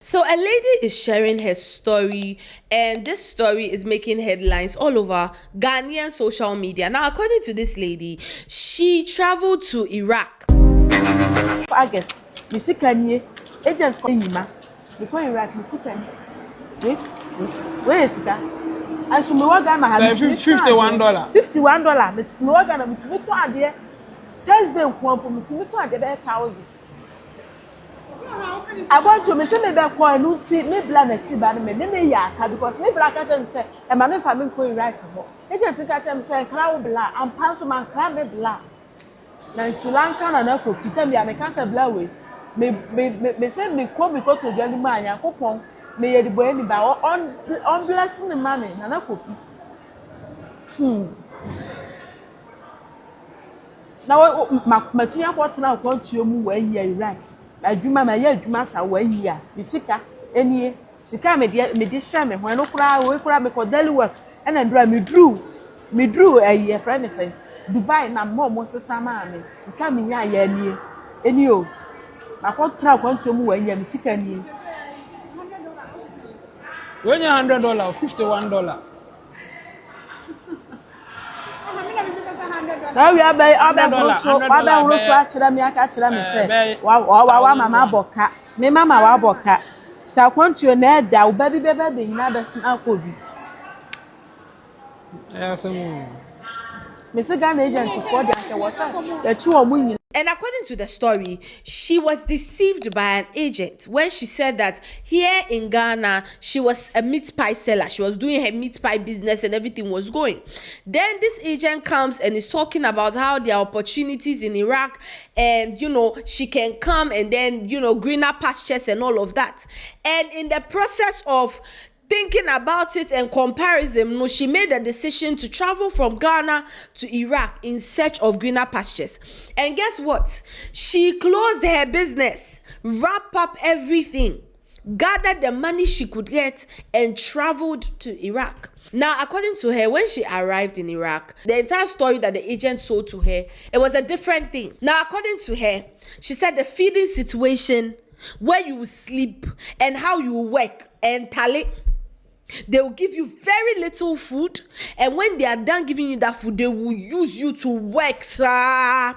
So a lady is sharing her story, and this story is making headlines all over Ghanaian social media. Now, according to this lady, she traveled to Iraq. August, Missikanye, agent Koyima, before Iraq, Missikanye. Where is that? I should know Ghana has $51. $51. It's no Ghana, it's me to idea. Thursday, one to me to idea 1,000. I want to say maybe I call no tea, maybe I achieve by me, because maybe I can say, a man if I'm going right. Agent to catch him say, Crown Bla, and Pansoman Crab Bla. Now, Sri Lanka and Uncle, if you tell me I can't say Blawe, may send me come because to the man, and coupon, may the boy any bow on blessing the money, and Uncle. Now, my 2 year now want to move where you right. Adwuma ma ya adwuma sa wa yi a bisika enie sika me de hye me ho no kura we kura me ko daily work and ndura me drew a friend say Dubai na mo sesa ma me sika me nya ya enie o makotra kwanto mu wa yi me sika nie when you $100 $51 now we are so actually me aka kira me say wa mama boka me mama wa boka sa kwantuo na da wo baby bebe de nyina be sna akobi me say Ghana agent for the ake was the two omu. And according to the story, she was deceived by an agent when she said that here in Ghana, she was a meat pie seller. She was doing her meat pie business and everything was going. Then this agent comes and is talking about how there are opportunities in Iraq and, she can come and then, greener pastures and all of that. And in the process of thinking about it and comparison, she made a decision to travel from Ghana to Iraq in search of greener pastures. And guess what? She closed her business, wrapped up everything, gathered the money she could get, and traveled to Iraq. Now, according to her, when she arrived in Iraq, the entire story that the agent sold to her, it was a different thing. Now, according to her, she said the feeding situation, where you will sleep, and how you will work, and tally. They will give you very little food, and when they are done giving you that food, they will use you to work, sir. Now,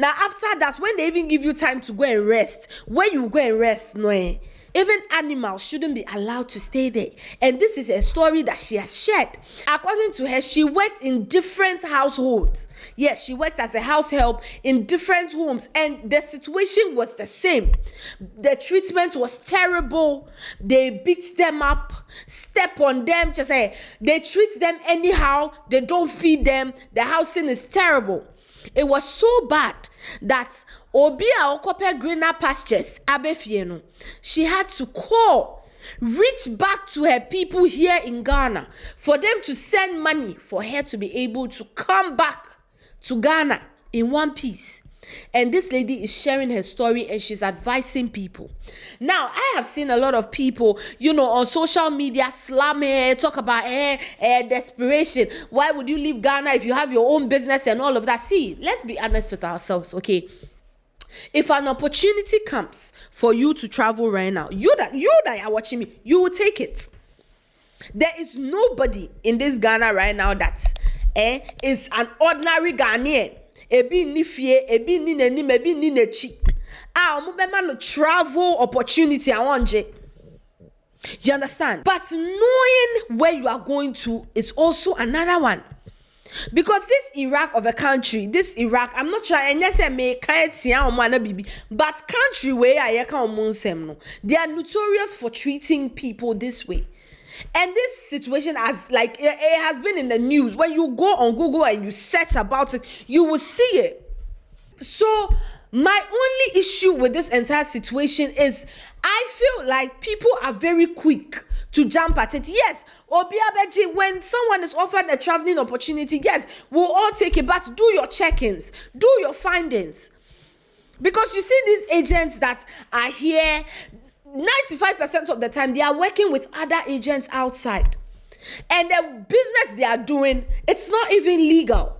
after that, when they even give you time to go and rest, where you go and rest, no, even animals shouldn't be allowed to stay there. And this is a story that she has shared. According to her, she worked in different households. Yes, she worked as a house help in different homes, and the situation was the same. The treatment was terrible. They beat them up, step on them, just say they treat them anyhow. They don't feed them. The housing is terrible. It was so bad that Obi a okope greener pastures abefieno, she had to reach back to her people here in Ghana for them to send money for her to be able to come back to Ghana in one piece. And this lady is sharing her story and she's advising people. Now, I have seen a lot of people, on social media slam her, talk about desperation. Why would you leave Ghana if you have your own business and all of that? See, let's be honest with ourselves, okay? If an opportunity comes for you to travel right now, you that are watching me, you will take it. There is nobody in this Ghana right now that is an ordinary Ghanaian. Ebi ni fie, ebi ni nenim, ebi ni nechi. Omubema no travel opportunity awanje. You understand? But knowing where you are going to is also another one. Because this Iraq of a country, I'm not trying to say me can't see but country where I can they are notorious for treating people this way. And this situation it has been in the news. When you go on Google and you search about it, you will see it. So my only issue with this entire situation is I feel like people are very quick to jump at it. Yes, Obiabeji, when someone is offered a traveling opportunity, yes, we'll all take it, but do your check-ins, do your findings. Because you see these agents that are here, 95% of the time, they are working with other agents outside. And the business they are doing, it's not even legal.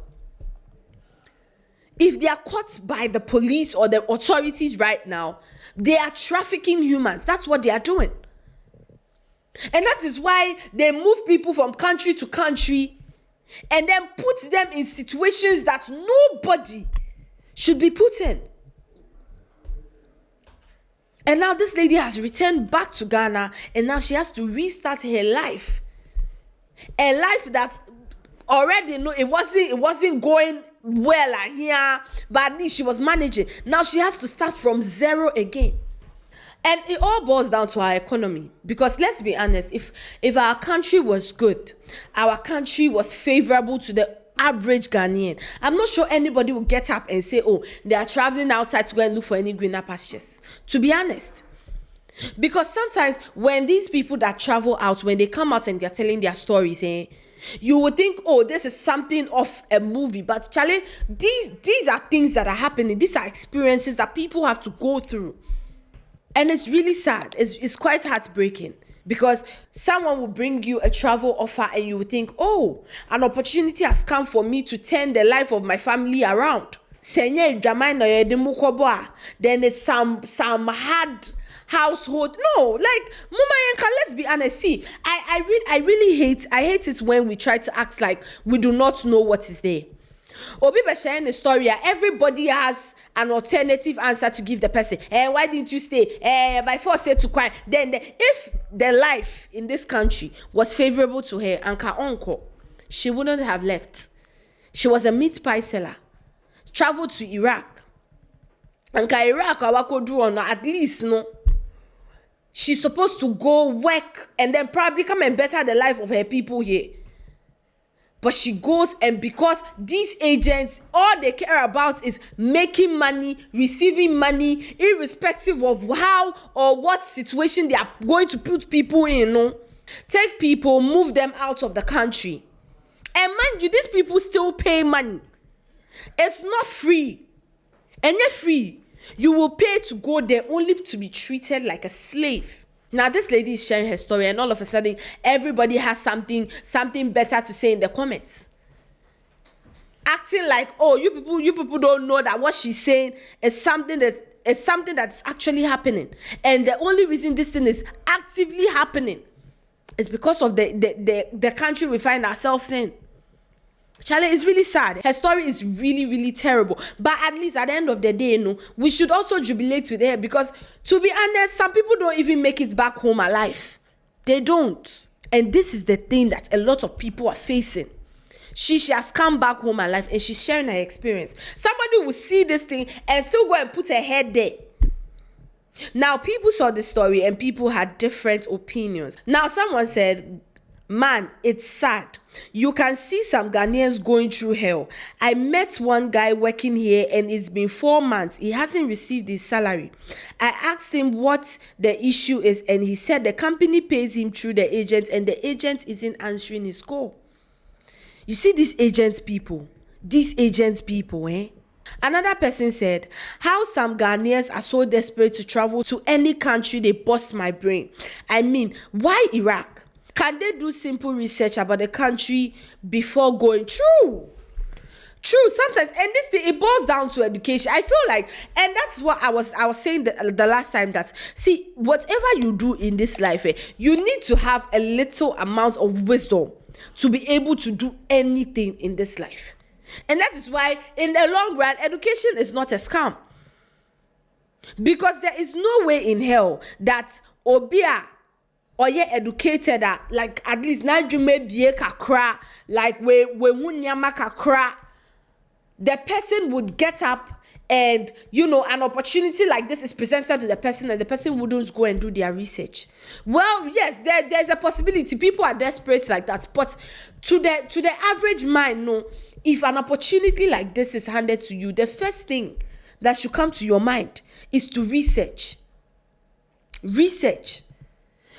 If they are caught by the police or the authorities right now, they are trafficking humans. That's what they are doing. And that is why they move people from country to country and then put them in situations that nobody should be put in. And now this lady has returned back to Ghana, and now she has to restart her life. A life that already it wasn't going well here, but at least she was managing. Now she has to start from zero again. And it all boils down to our economy. Because let's be honest, if our country was good, our country was favorable to the average Ghanaian, I'm not sure anybody will get up and say, oh, they are traveling outside to go and look for any greener pastures. To be honest. Because sometimes when these people that travel out, when they come out and they're telling their stories, you would think, oh, this is something of a movie. But Charley, these are things that are happening. These are experiences that people have to go through. And it's really sad. It's quite heartbreaking. Because someone will bring you a travel offer and you will think, oh, an opportunity has come for me to turn the life of my family around. Then it's some hard household. No, like Mama Yanka, let's be honest. See, I really hate it when we try to act like we do not know what is there. Obi be sharing the story. Everybody has an alternative answer to give the person. Why didn't you stay? By force say to quiet. Then if the life in this country was favorable to her and her uncle, she wouldn't have left. She was a meat pie seller. Traveled to Iraq. And Iraq at least no. She's supposed to go work and then probably come and better the life of her people here. But she goes, and because these agents, all they care about is making money, receiving money, irrespective of how or what situation they are going to put people in. No? Take people, move them out of the country. And mind you, these people still pay money. It's not free. And yet free. You will pay to go there only to be treated like a slave. Now, this lady is sharing her story, and all of a sudden, everybody has something better to say in the comments. Acting like, oh, you people don't know that what she's saying is something that's actually happening. And the only reason this thing is actively happening is because of the country we find ourselves in. Charley, is really sad. Her story is really, really terrible. But at least at the end of the day, we should also jubilate with her, because to be honest, some people don't even make it back home alive. They don't. And this is the thing that a lot of people are facing. She has come back home alive and she's sharing her experience. Somebody will see this thing and still go and put her head there. Now, people saw the story and people had different opinions. Now, someone said, man, it's sad. You can see some Ghanaians going through hell. I met one guy working here and it's been 4 months. He hasn't received his salary. I asked him what the issue is and he said the company pays him through the agent and the agent isn't answering his call. You see these agents people, Another person said, how some Ghanaians are so desperate to travel to any country, they bust my brain. I mean, why Iraq? Can they do simple research about the country before going? True. Sometimes, and this thing, it boils down to education. I feel like, and that's what I was saying the last time, that see, whatever you do in this life, you need to have a little amount of wisdom to be able to do anything in this life. And that is why, in the long run, education is not a scam. Because there is no way in hell that Obia or ye educated like at least na dwuma bie kakra, like we wunyama kakra, the person would get up and an opportunity like this is presented to the person and the person wouldn't go and do their research. Well, yes, there's a possibility people are desperate like that, but to the average mind, no, if an opportunity like this is handed to you, the first thing that should come to your mind is to research.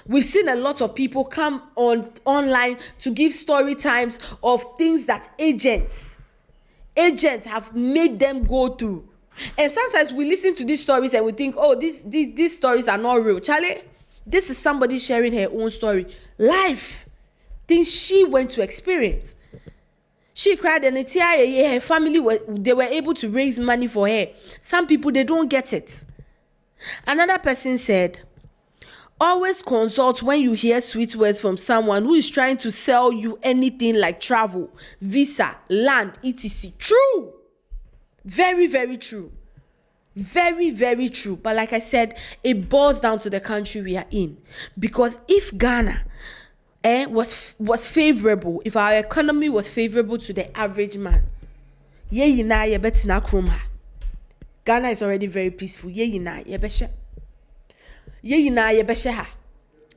We've seen a lot of people come online to give story times of things that agents have made them go through. And sometimes we listen to these stories and we think, oh, these stories are not real. Charley, this is somebody sharing her own story. Life. Things she went to experience. She cried and her family they were able to raise money for her. Some people, they don't get it. Another person said, always consult when you hear sweet words from someone who is trying to sell you anything like travel, visa, land, etc. True. Very, very true. Very, very true. But like I said, it boils down to the country we are in. Because if Ghana was favorable, if our economy was favorable to the average man, Ghana is already very peaceful.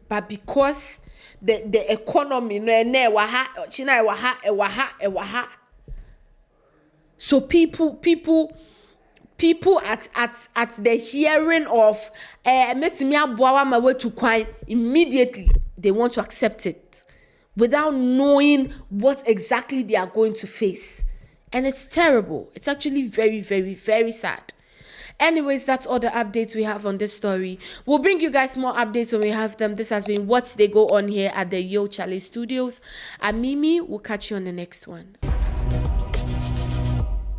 But because the economy so people at the hearing of immediately they want to accept it without knowing what exactly they are going to face. And it's terrible. It's actually very, very, very sad. Anyways, that's all the updates we have on this story. We'll bring you guys more updates when we have them. This has been What They Go On here at the Charley Studios. I'm Mimi. We'll catch you on the next one.